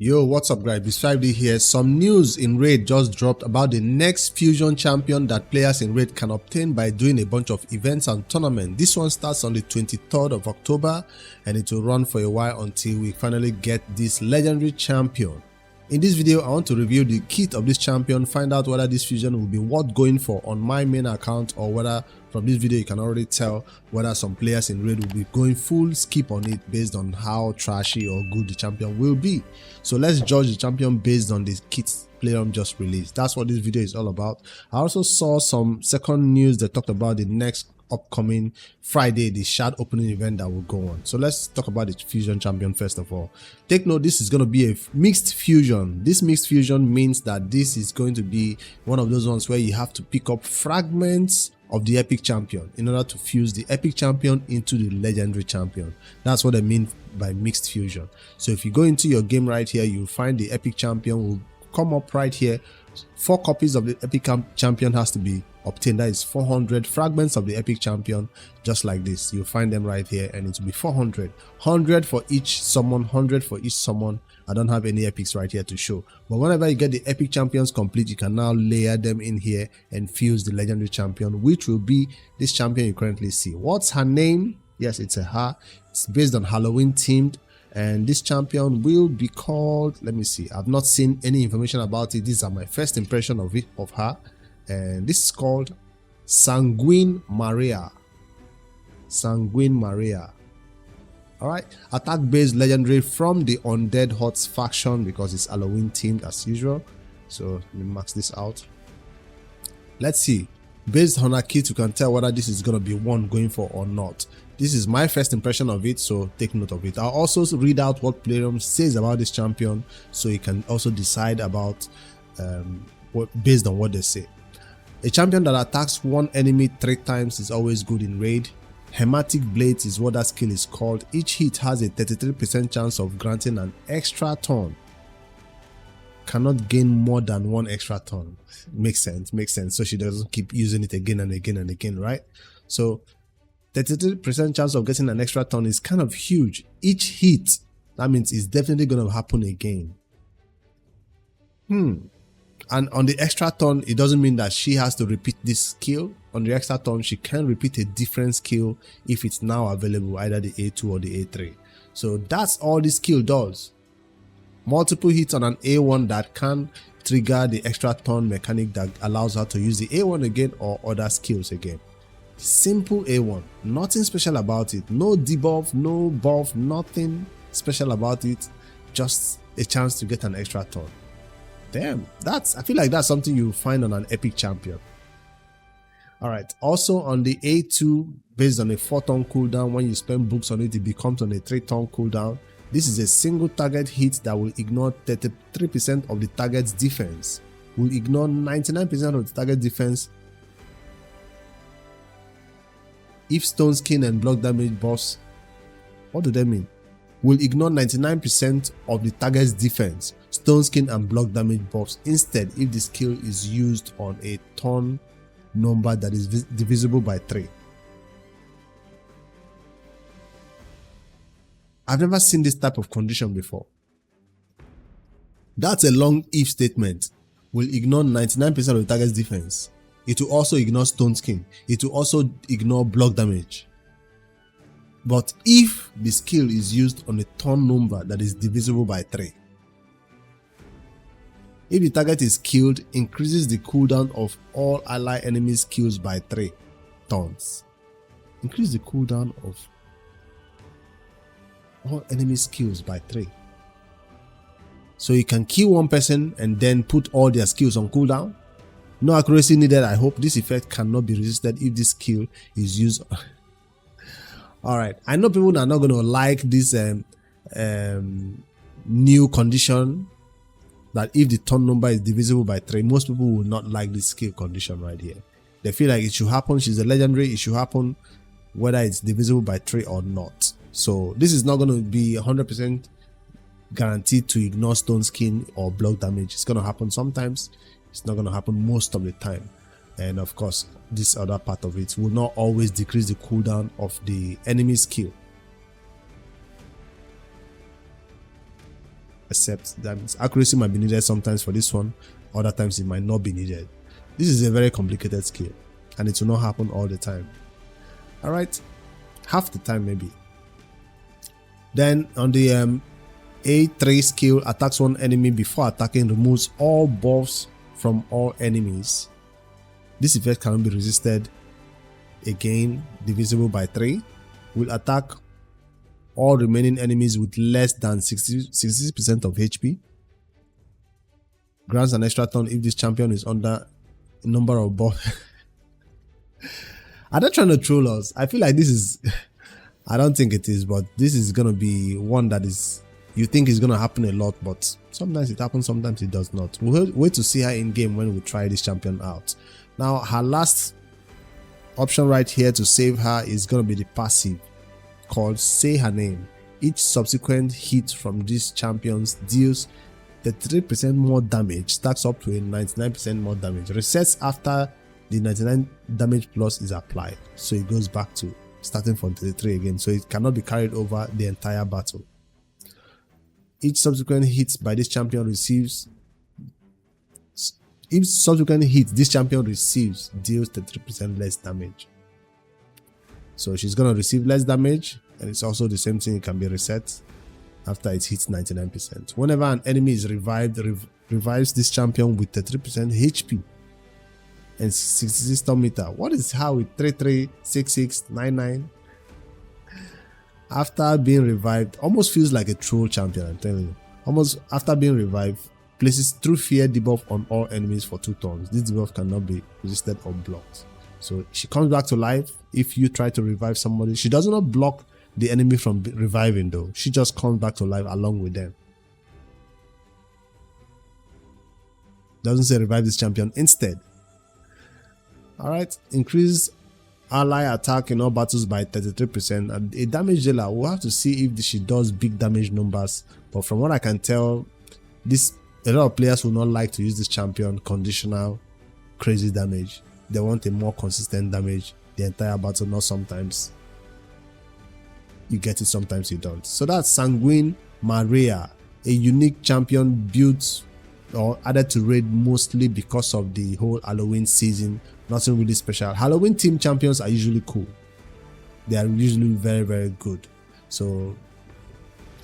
Yo, what's up guys, This5D here. Some news in Raid just dropped about the next fusion champion that players in Raid can obtain by doing a bunch of events and tournaments. This one starts on the 23rd of October and it will run for a while until we finally get this legendary champion. In this video, I want to review the kit of this champion, find out whether this fusion will be worth going for on my main account, or whether from this video you can already tell whether some players in Raid will be going full skip on it based on how trashy or good the champion will be. So let's judge the champion based on the kit Playroom just released. That's what this video is all about. I also saw some second news that talked about the next upcoming Friday, the shard opening event that will go on. So let's talk about the fusion champion first of all. Take note, this is going to be a mixed fusion. This mixed fusion means that this is going to be one of those ones where you have to pick up fragments of the epic champion in order to fuse the epic champion into the legendary champion. That's what I mean by mixed fusion. So if you go into your game right here, you'll find the epic champion will come up right here. 4 copies of the epic champion has to be obtained. That is 400 fragments of the epic champion, just like this. You'll find them right here and it will be 400. 100 for each summon, 100 for each summon. I don't have any epics right here to show, but whenever you get the epic champions complete, you can now layer them in here and fuse the legendary champion, which will be this champion you currently see. What's her name? Yes, it's a her. It's based on Halloween themed. And this champion will be called, let me see, I've not seen any information about it. These are my first impression of her. And this is called Sanguine Maria. Sanguine Maria. Alright, attack based legendary from the undead hordes faction because it's Halloween themed as usual. So let me max this out. Let's see. Based on her kit, you can tell whether this is going to be one going for or not. This is my first impression of it, so take note of it. I'll also read out what Playroom says about this champion, so you can also decide about based on what they say. A champion that attacks one enemy 3 times is always good in Raid. Hematic Blades is what that skill is called. Each hit has a 33% chance of granting an extra turn. Cannot gain more than 1 extra turn. Makes sense, makes sense. So she doesn't keep using it again and again and again, right? So 33% chance of getting an extra turn is kind of huge. Each hit, that means it's definitely going to happen again. And on the extra turn, it doesn't mean that she has to repeat this skill. On the extra turn, she can repeat a different skill if it's now available, either the A2 or the A3. So that's all this skill does. Multiple hits on an A1 that can trigger the extra turn mechanic that allows her to use the A1 again or other skills again. Simple A1, nothing special about it. No debuff, no buff, nothing special about it. Just a chance to get an extra turn. Damn, I feel like that's something you find on an epic champion. Alright, also on the A2, based on a 4-turn cooldown, when you spend books on it, it becomes on a 3-turn cooldown. This is a single target hit that will ignore 33% of the target's defense. Will ignore 99% of the target defense if stone skin and block damage buffs. What do they mean? Will ignore 99% of the target's defense, stone skin and block damage buffs instead if the skill is used on a turn number that is divisible by 3. I've never seen this type of condition before. That's a long if statement. Will ignore 99% of the target's defense. It will also ignore stone skin. It will also ignore block damage. But if the skill is used on a turn number that is divisible by 3. If the target is killed, increases the cooldown of all ally enemies' kills by 3 turns. Increase the cooldown of all enemy skills by 3. So you can kill one person and then put all their skills on cooldown. No accuracy needed. I hope this effect cannot be resisted if this skill is used. Alright, I know people are not going to like this new condition that if the turn number is divisible by 3, most people will not like this skill condition right here. They feel like it should happen. She's a legendary. It should happen whether it's divisible by 3 or not. So this is not going to be 100% guaranteed to ignore stone skin or block damage. It's going to happen sometimes. It's not going to happen most of the time. And of course, this other part of it will not always decrease the cooldown of the enemy skill. except that accuracy might be needed sometimes for this one, other times it might not be needed. This is a very complicated skill and it will not happen all the time. Alright, half the time maybe. Then on the A3 skill, attacks one enemy before attacking, removes all buffs from all enemies. This effect cannot be resisted. Again, divisible by 3. Will attack all remaining enemies with less than 60% of HP. Grants an extra turn if this champion is under a number of buffs. Are they trying to troll us? I feel like this is I don't think it is, but this is gonna be one that is you think is gonna happen a lot, but sometimes it happens, sometimes it does not. We'll wait to see her in game when we try this champion out. Now her last option right here to save her is gonna be the passive called Say Her Name. Each subsequent hit from these champions deals 33% more damage, stacks up to a 99% more damage, resets after the 99 damage plus is applied, so it goes back to starting from 33 again, so it cannot be carried over the entire battle. Each subsequent hit by this champion receives deals 33% less damage. So she's gonna receive less damage, and it's also the same thing, it can be reset after it hits 99%. Whenever an enemy is revived, revives this champion with 33% HP and 66 storm meter. What is how with 33, 66, 99? After being revived, almost feels like a troll champion, I'm telling you. Almost after being revived, places True Fear debuff on all enemies for 2 turns. This debuff cannot be resisted or blocked. So she comes back to life if you try to revive somebody. She does not block the enemy from reviving though. She just comes back to life along with them. Doesn't say revive this champion instead. Alright, increase ally attack in all battles by 33%, and a damage dealer. We'll have to see if she does big damage numbers, but from what I can tell, a lot of players will not like to use this champion conditional crazy damage. They want a more consistent damage the entire battle, not sometimes you get it, sometimes you don't. So that's Sanguine Maria, a unique champion built or added to raid mostly because of the whole Halloween season. Nothing really special. Halloween team champions are usually cool. They are usually very, very good. So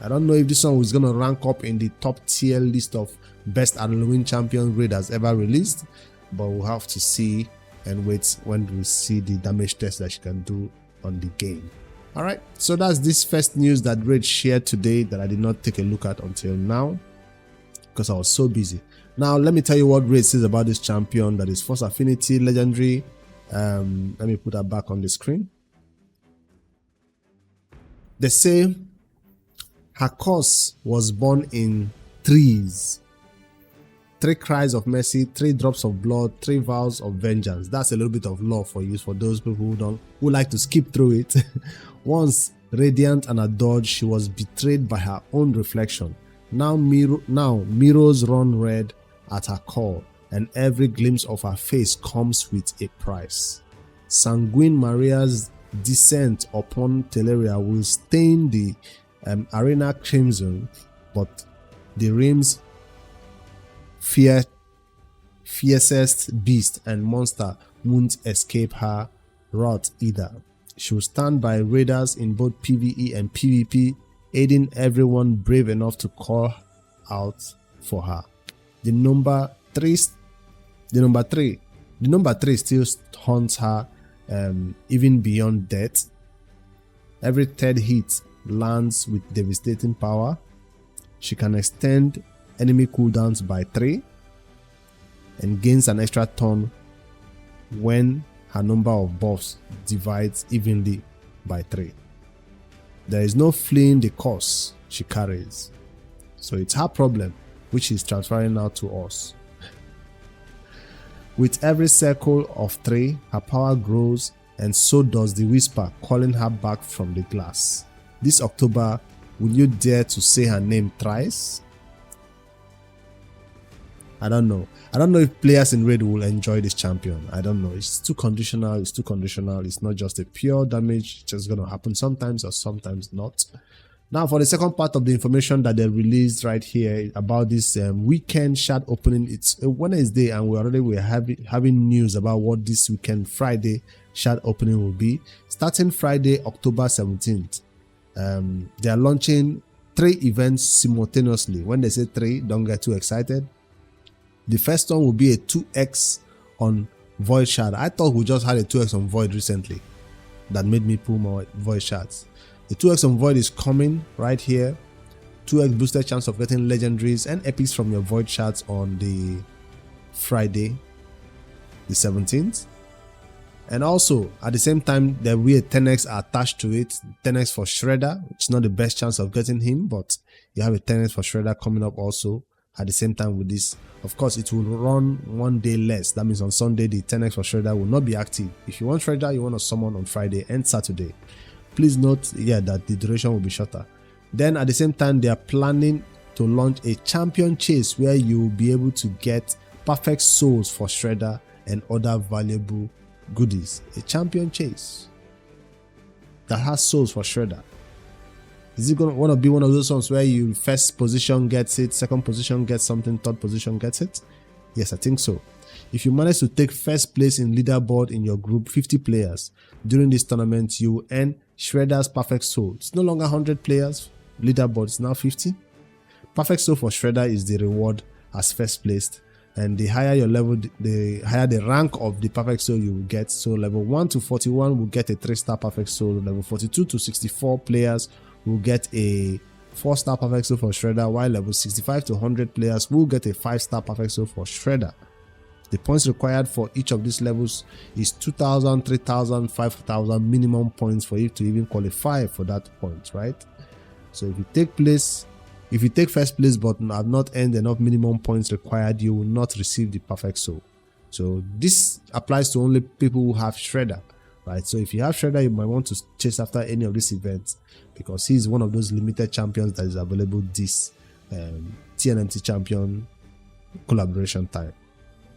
I don't know if this one was gonna rank up in the top tier list of best Halloween champion raiders ever released, but we'll have to see and wait when we see the damage test that she can do on the game. Alright, so that's this first news that Raid shared today that I did not take a look at until now because I was so busy. Now let me tell you what Raid says about this champion that is Force Affinity Legendary. Let me put that back on the screen. They say her cause was born in 3s. 3 cries of mercy, 3 drops of blood, 3 vows of vengeance. That's a little bit of lore for you, for those people who like to skip through it. Once radiant and adored, she was betrayed by her own reflection. Now mirrors run red at her call, and every glimpse of her face comes with a price. Sanguine Maria's descent upon Teleria will stain the arena crimson, but the realm's fiercest beast and monster won't escape her wrath either. She will stand by raiders in both PvE and PvP, aiding everyone brave enough to call out for her. The number 3 still haunts her even beyond death. Every 3rd hit lands with devastating power. She can extend enemy cooldowns by 3 and gains an extra turn when her number of buffs divides evenly by 3. There is no fleeing the cost she carries, so it's her problem which is transferring now to us. With every circle of 3, her power grows, and so does the whisper calling her back from the glass. This October, will you dare to say her name thrice? I don't know. I don't know if players in Raid will enjoy this champion. I don't know. It's too conditional. It's too conditional. It's not just a pure damage. It's just going to happen sometimes or sometimes not. Now for the second part of the information that they released right here about this weekend shard opening, it's a Wednesday and we're having news about what this weekend Friday shard opening will be. Starting Friday, October 17th, they are launching 3 events simultaneously. When they say 3, don't get too excited. The first one will be a 2x on Void Shard. I thought we just had a 2x on Void recently. That made me pull more Void Shards. The 2x on Void is coming right here. 2x boosted chance of getting legendaries and epics from your Void Shards on the Friday, the 17th. And also, at the same time, there will be a 10x attached to it. 10x for Shredder, which is not the best chance of getting him, but you have a 10x for Shredder coming up also at the same time with this. Of course, it will run 1 day less. That means on Sunday, the 10x for Shredder will not be active. If you want Shredder, you want to summon on Friday and Saturday. Please note, that the duration will be shorter. Then at the same time, they are planning to launch a champion chase where you will be able to get perfect souls for Shredder and other valuable goodies. A champion chase that has souls for Shredder. Is it going to be one of those ones where you first position gets it, second position gets something, third position gets it? Yes, I think so. If you manage to take first place in leaderboard in your group, 50 players, during this tournament, you will earn Shredder's Perfect Soul. It's no longer 100 players, leaderboard is now 50. Perfect Soul for Shredder is the reward as first placed, and the higher your level, the higher the rank of the Perfect Soul you will get. So level 1 to 41 will get a 3-star Perfect Soul, level 42 to 64 players will get a 4-star Perfect Soul for Shredder, while level 65 to 100 players will get a 5-star Perfect Soul for Shredder. The points required for each of these levels is 2,000, 3,000, 5,000 minimum points for you to even qualify for that point, right? So if you take first place but have not earned enough minimum points required, you will not receive the Perfect Soul. So this applies to only people who have Shredder, right? So if you have Shredder, you might want to chase after any of these events because he's one of those limited champions that is available this TNMT champion collaboration time.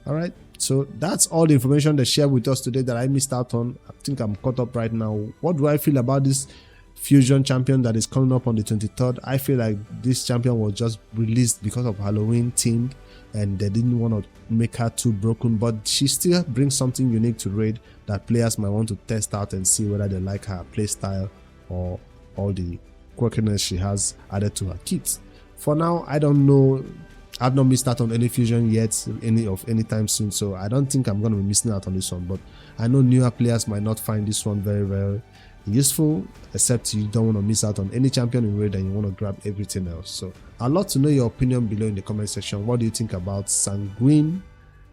All right, so that's all the information they shared with us today that I missed out on. I think I'm caught up right now. What do I feel about this fusion champion that is coming up on the 23rd? I feel like this champion was just released because of Halloween theme and they didn't want to make her too broken, but she still brings something unique to raid that players might want to test out and see whether they like her playstyle or all the quirkiness she has added to her kit. For now, I don't know. I've not missed out on any fusion yet, anytime soon, so I don't think I'm going to be missing out on this one. But I know newer players might not find this one very, very useful, except you don't want to miss out on any champion in raid and you want to grab everything else. So I'd love to know your opinion below in the comment section. What do you think about Sanguine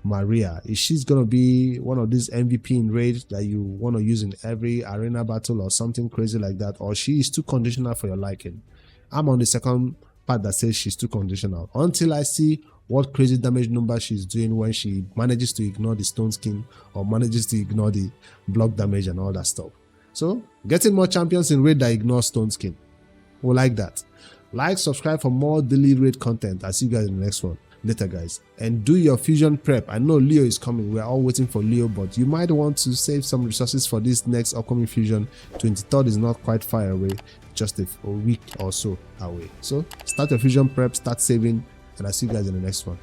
Maria? Is she going to be one of these MVP in raid that you want to use in every arena battle or something crazy like that, or she is too conditional for your liking? I'm on the second part that says she's too conditional until I see what crazy damage number she's doing when she manages to ignore the stone skin or manages to ignore the block damage and all that stuff. So getting more champions in raid that ignore stone skin, we like that. Like, subscribe for more daily raid content. I'll see you guys in the next one later, guys, and do your fusion prep. I know Leo is coming, we're all waiting for Leo, but you might want to save some resources for this next upcoming fusion. 23rd is not quite far away, just a week or so away. So start your fusion prep, start saving, and I'll see you guys in the next one.